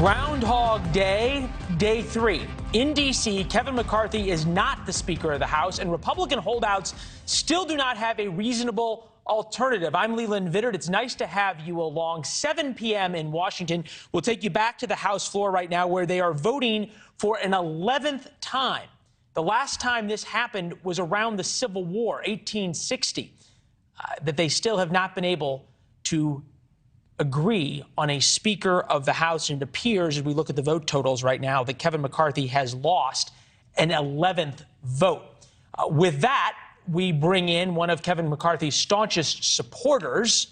Groundhog Day, day 3. In D.C., Kevin McCarthy is not the Speaker of the House, and Republican holdouts still do not have a reasonable alternative. I'm Leland Vittert. It's nice to have you along. 7 p.m. in Washington. We'll take you back to the House floor right now, where they are voting for an 11th time. The last time this happened was around the Civil War, 1860, that they still have not been able to agree on a Speaker of the House. And it appears, as we look at the vote totals right now, that Kevin McCarthy has lost an 11th vote. With that, we bring in one of Kevin McCarthy's staunchest supporters,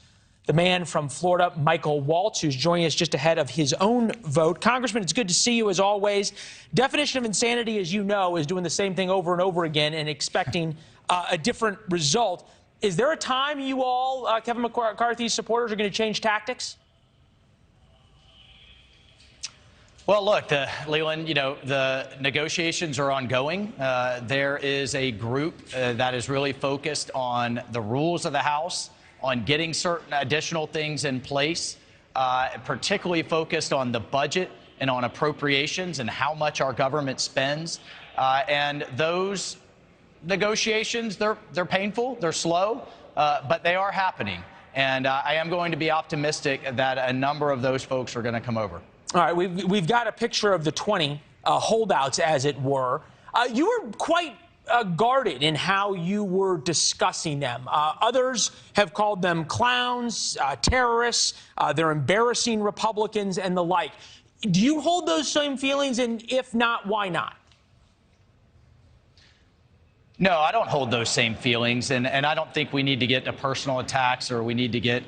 the man from Florida, Michael Waltz, who's joining us just ahead of his own vote. Congressman, it's good to see you as always. Definition of insanity, as you know, is doing the same thing over and over again and expecting a different result. Is there a time you all, Kevin McCarthy's supporters, are going to change tactics? Well, look, Leland, the negotiations are ongoing. There is a group that is really focused on the rules of the House, on getting certain additional things in place, particularly focused on the budget and on appropriations and how much our government spends. And those negotiations, they're painful, they're slow, but they are happening. And I am going to be optimistic that a number of those folks are going to come over. All right, we've got a picture of the 20 holdouts, as it were. You were quite guarded in how you were discussing them. Others have called them clowns, terrorists, they're embarrassing Republicans and the like. Do you hold those same feelings? And if not, why not? No, I don't hold those same feelings, and I don't think we need to get to personal attacks or we need to get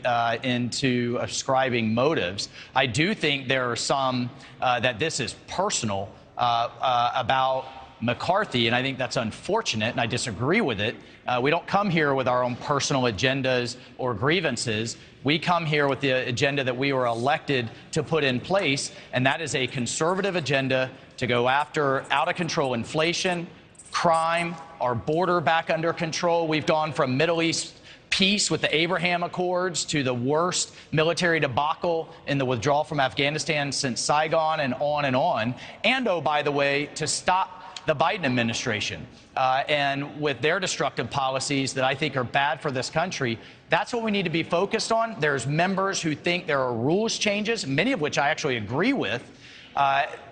into ascribing motives. I do think there are some that this is personal about McCarthy, and I think that's unfortunate, and I disagree with it. We don't come here with our own personal agendas or grievances. We come here with the agenda that we were elected to put in place, and that is a conservative agenda to go after out-of-control inflation, crime, our border back under control. We've gone from Middle East peace with the Abraham Accords to the worst military debacle in the withdrawal from Afghanistan since Saigon, and on and on. And, oh, by the way, to stop the Biden administration and with their destructive policies that I think are bad for this country. That's what we need to be focused on. There's members who think there are rules changes, many of which I actually agree with,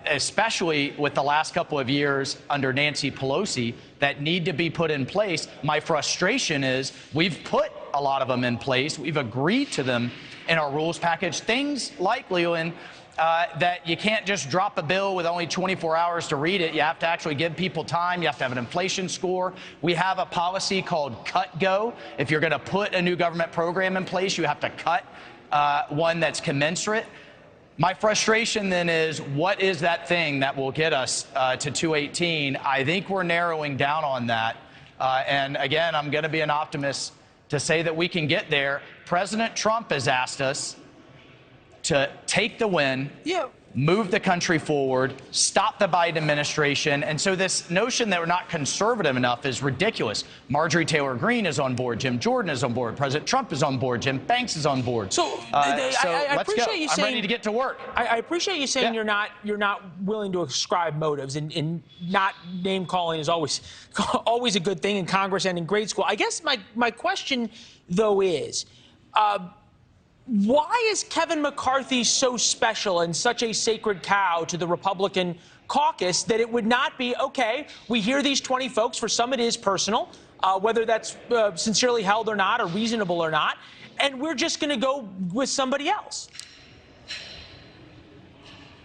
especially with the last couple of years under Nancy Pelosi, that need to be put in place. My frustration is we've put a lot of them in place. We've agreed to them in our rules package. Things like, Leland, that you can't just drop a bill with only 24 hours to read it. You have to actually give people time. You have to have an inflation score. We have a policy called Cut Go. If you're going to put a new government program in place, you have to cut one that's commensurate. My frustration then is, what is that thing that will get us to 218? I think we're narrowing down on that. And again, I'm going to be an optimist to say that we can get there. President Trump has asked us to take the win, move the country forward, stop the Biden administration. And so this notion that we're not conservative enough is ridiculous. Marjorie Taylor Greene is on board. Jim Jordan is on board. President Trump is on board. Jim Banks is on board. So, I let's go. You saying, I'm ready to get to work. I appreciate you saying you're not willing to ascribe motives, and not name calling is always a good thing in Congress and in grade school. I guess my question, though, is why is Kevin McCarthy so special and such a sacred cow to the Republican caucus that it would not be, okay, we hear these 20 folks, for some it is personal, whether that's sincerely held or not, or reasonable or not, and we're just going to go with somebody else?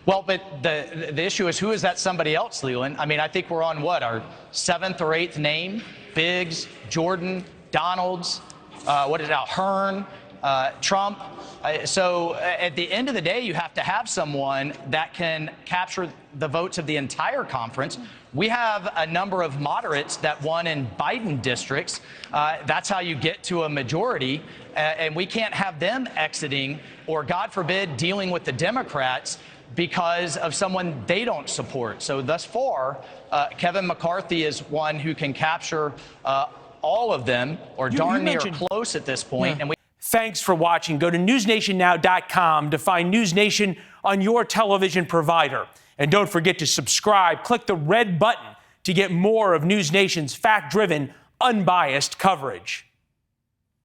Well, but the issue is, who is that somebody else, Leland? I mean, I think we're on, what, our 7th or 8th name? Biggs, Jordan, Donalds, what is it now, Hearn, Trump. So at the end of the day, you have to have someone that can capture the votes of the entire conference. We have a number of moderates that won in Biden districts. That's how you get to a majority. And we can't have them exiting or, God forbid, dealing with the Democrats because of someone they don't support. So thus far, Kevin McCarthy is one who can capture all of them, or darn near close at this point. And Thanks for watching. Go to newsnationnow.com to find NewsNation on your television provider. And don't forget to subscribe. Click the red button to get more of NewsNation's fact-driven, unbiased coverage.